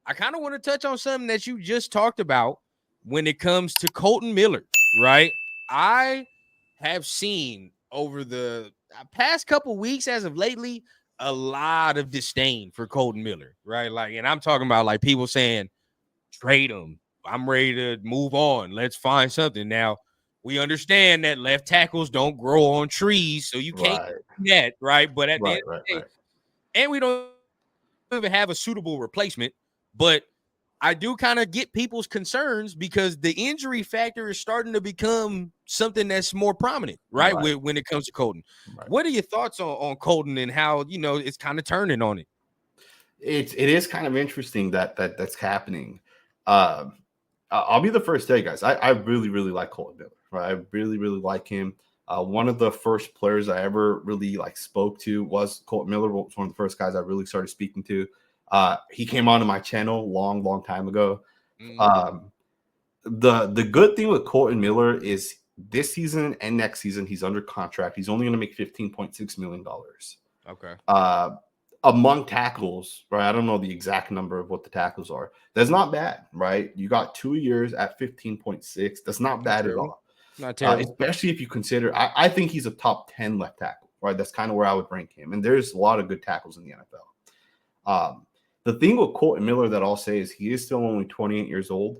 I kind of want to touch on something that you just talked about when it comes to Colton Miller, right? I have seen over the past couple weeks, as of lately, a lot of disdain for Colton Miller, right? Like, and I'm talking about like people saying, trade him. I'm ready to move on. Let's find something. Now, we understand that left tackles don't grow on trees, so you can't Right, do that, right? But at the end right, of right, the day, right. and we don't even have a suitable replacement, but I do kind of get people's concerns because the injury factor is starting to become something that's more prominent, right? Right, When it comes to Colton. right. What are your thoughts on Colton and how, it's kind of turning on it? It is kind of interesting that's happening. Um, I'll be the first to tell you guys. I really really like Colton Miller. Right, I really really like him. One of the first players I ever really like spoke to was Colton Miller. Was one of the first guys I really started speaking to. He came onto my channel long time ago. Mm, Um, the good thing with Colton Miller is this season and next season he's under contract. He's only going to make $15.6 million. okay. Uh, among tackles, right? I don't know the exact number of what the tackles are. That's not bad, right? You got 2 years at 15.6. That's not Not bad at terrible. all. Not terrible. Especially if you consider, I think he's a top 10 left tackle, right? That's kind of where I would rank him. And there's a lot of good tackles in the NFL. The thing with Colton Miller that I'll say is he is still only 28 years old.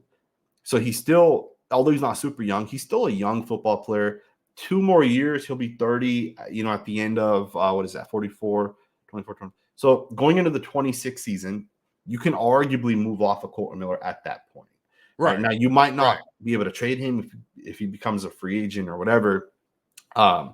So he's still, although he's not super young, he's still a young football player. 2 more years, he'll be 30, at the end of, what is that, 44, 24, 20. So going into the 26th season, you can arguably move off of Colton Miller at that point. Right Right. now, you might Right. not be able to trade him if he becomes a free agent or whatever. Um,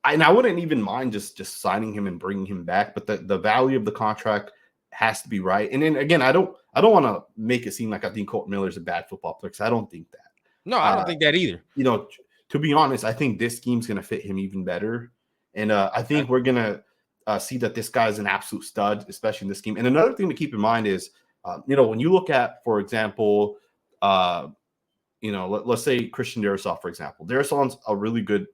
and I wouldn't even mind just signing him and bringing him back, but the value of the contract has to be right. And then again, I don't want to make it seem like I think Colton Miller is a bad football player because I don't think that. No, I don't think that either. You know, to be honest, I think this scheme's going to fit him even better, and I Okay. think we're going to see that this guy's an absolute stud, especially in this scheme. And another thing to keep in mind is, when you look at, for example, let's say Christian Darrisaw, for example. Darrisaw's a really good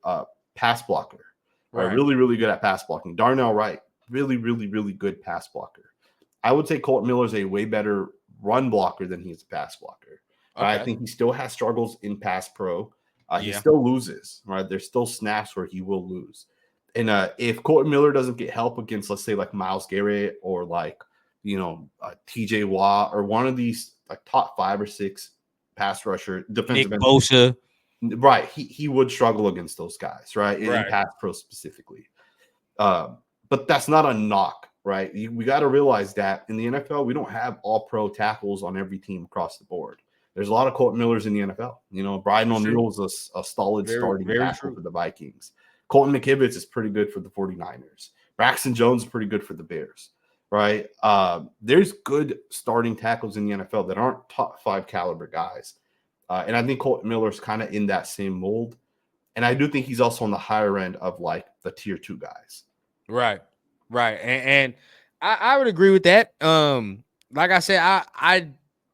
pass blocker, right? Right. Really, really good at pass blocking. Darnell Wright, really, really, really good pass blocker. I would say Colton Miller's a way better run blocker than he is a pass blocker. Right? I Okay. think he still has struggles in pass pro. He Yeah. still loses, right? There's still snaps where he will lose. And if Colton Miller doesn't get help against, let's say, like Myles Garrett or like, TJ Watt or one of these like top 5 or 6 pass rusher Nick defensive ends, Bosa. right? He would struggle against those guys, right? In Right. pass pro specifically. But that's not a knock, right? We got to realize that in the NFL, we don't have all pro tackles on every team across the board. There's a lot of Colton Millers in the NFL. Brian It's true. O'Neill is a solid Very, starting very tackle true. for the Vikings. Colton McKivitz is pretty good for the 49ers. Braxton Jones is pretty good for the Bears, right? There's good starting tackles in the NFL that aren't top 5 caliber guys. And I think Colton Miller's kind of in that same mold. And I do think he's also on the higher end of like the tier 2 guys. Right. Right. And I would agree with that. Like I said, I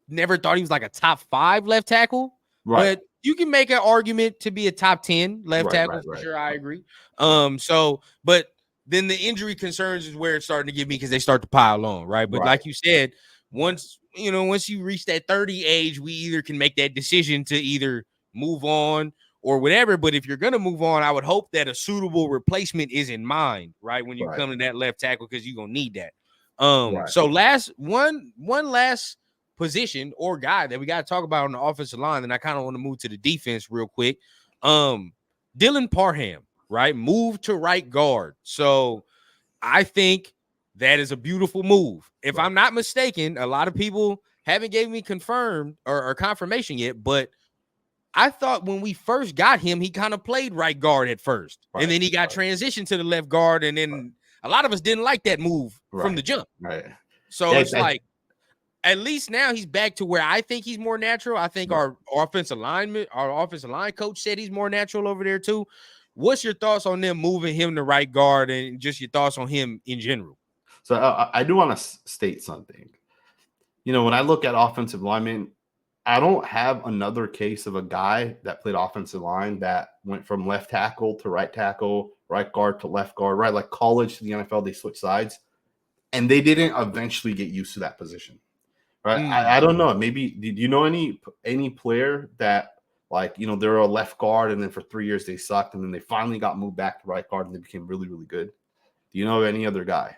never thought he was like a top 5 left tackle, Right. but you can make an argument to be a top 10 left Right, tackle right, for right. sure. I agree. But then the injury concerns is where it's starting to get me because they start to pile on, right? But Right. like you said, once you reach that 30 age, we either can make that decision to either move on or whatever. But if you're gonna move on, I would hope that a suitable replacement is in mind, right? When you Right. come to that left tackle, because you're gonna need that. Right. So one last position or guy that we got to talk about on the offensive line, and I kind of want to move to the defense real quick. Dylan Parham, right? Move to right guard. So I think that is a beautiful move. If Right. I'm not mistaken, a lot of people haven't gave me confirmed or confirmation yet, but I thought when we first got him, he kind of played right guard at first, Right. and then he got transitioned to the left guard, and then a lot of us didn't like that move from the jump. Right. So Yeah, it's like, at least now he's back to where I think he's more natural. I think our offensive line coach said he's more natural over there too. What's your thoughts on them moving him to right guard, and just your thoughts on him in general? So I do want to state something. When I look at offensive linemen, I don't have another case of a guy that played offensive line that went from left tackle to right tackle, right guard to left guard, right? Like college to the NFL, they switch sides, and they didn't eventually get used to that position. right? I don't know. Maybe do you know any player that like they're a left guard and then for 3 years they sucked and then they finally got moved back to right guard and they became really really good? Do you know any other guy?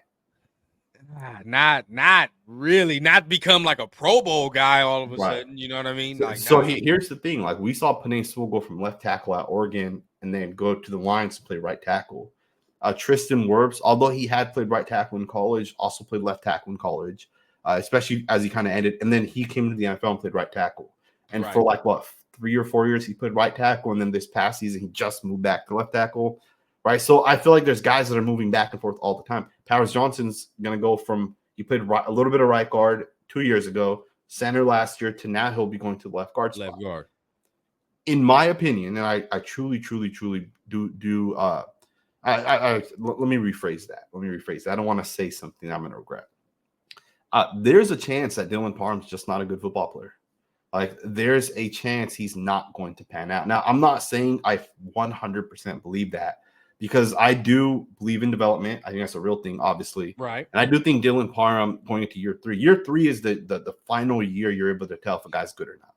Not really, not become like a Pro Bowl guy all of a Right. sudden. You know what I mean? Here's the thing: like we saw Penei Sewell go from left tackle at Oregon and then go to the Lions to play right tackle. Tristan Wirfs, although he had played right tackle in college, also played left tackle in college, especially as he kind of ended. And then he came to the NFL and played right tackle. And for like 3 or 4 years, he played right tackle. And then this past season, he just moved back to left tackle. Right. So I feel like there's guys that are moving back and forth all the time. Powers Johnson's going to go from he played a little bit of right guard 2 years ago, center last year, to now he'll be going to the left guard spot. Left guard. In my opinion, and I truly do let me rephrase that. I don't want to say something I'm going to regret. There's a chance that Dylan Parham's just not a good football player. Like, there's a chance he's not going to pan out. Now, I'm not saying I 100% believe that because I do believe in development. I think that's a real thing, obviously. Right. And I do think Dylan Parham going into year 3. Year 3 is the final year you're able to tell if a guy's good or not.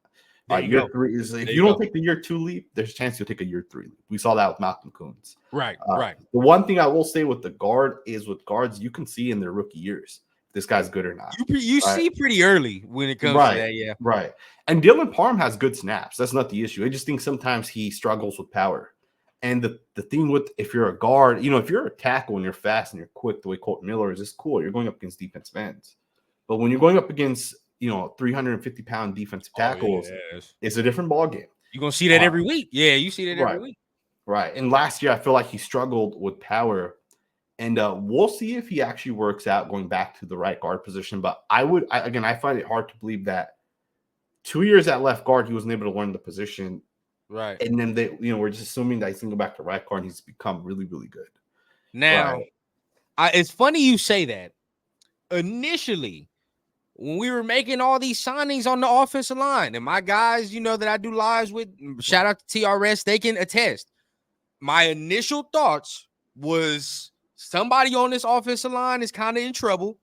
Year 3 is if you don't take the year 2 leap, there's a chance you'll take a year 3 leap. We saw that with Malcolm Kuntz. Right. The one thing I will say with the guard is with guards, you can see in their rookie years if this guy's good or not. You see pretty early when it comes to that, yeah. Right. And Dylan Parham has good snaps. That's not the issue. I just think sometimes he struggles with power. And the thing with if you're a guard, if you're a tackle and you're fast and you're quick, the way Colton Miller is, it's cool. You're going up against defensive ends. But when you're going up against 350-pound defensive tackles, it's a different ballgame. You're going to see that every week. Yeah, you see that every week. Right. And last year, I feel like he struggled with power. And we'll see if he actually works out going back to the right guard position. But I find it hard to believe that 2 years at left guard, he wasn't able to learn the position. Right. And then we're just assuming that he's going to go back to right guard and he's become really, really good. Now, it's funny you say that. Initially, when we were making all these signings on the offensive line, and my guys, that I do lives with, shout out to TRS, they can attest. My initial thoughts was somebody on this offensive line is kind of in trouble.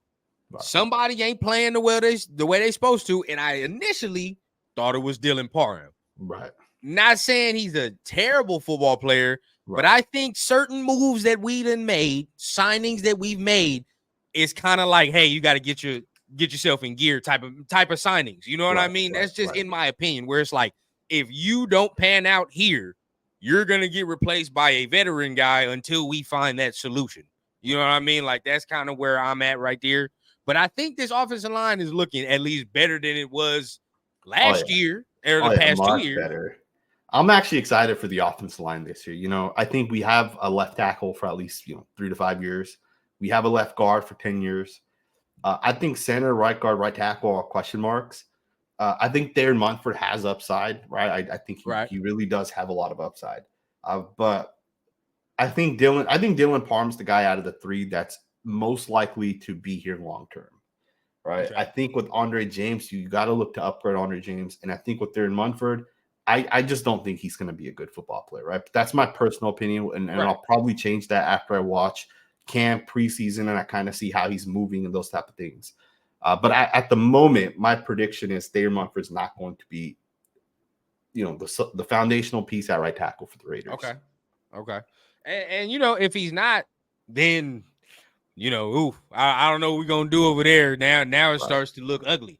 Right. Somebody ain't playing the way they're supposed to, and I initially thought it was Dylan Parham. Right. Not saying he's a terrible football player, but I think certain moves that we done made, signings that we've made, is kind of like, hey, you got to get yourself in gear type of signings. You know what I mean? That's just in my opinion, where it's like, if you don't pan out here, you're going to get replaced by a veteran guy until we find that solution. You know what I mean? Like, that's kind of where I'm at right there. But I think this offensive line is looking at least better than it was last year or the past 2 years. Better. I'm actually excited for the offensive line this year. I think we have a left tackle for at least 3 to 5 years. We have a left guard for 10 years. I think center, right guard, right tackle are question marks. I think Darren Munford has upside, right? I think he really does have a lot of upside. But I think Dylan Parham's the guy out of the 3 that's most likely to be here long term, right? Okay. I think with Andre James, you got to look to upgrade Andre James, and I think with Darren Munford, I just don't think he's going to be a good football player, right? But that's my personal opinion, and I'll probably change that after I watch camp preseason and I kind of see how he's moving and those type of things. But at the moment, my prediction is Darren Munford's not going to be, the foundational piece at right tackle for the Raiders. Okay. And if he's not, then I don't know what we're gonna do over there. Now it starts to look ugly.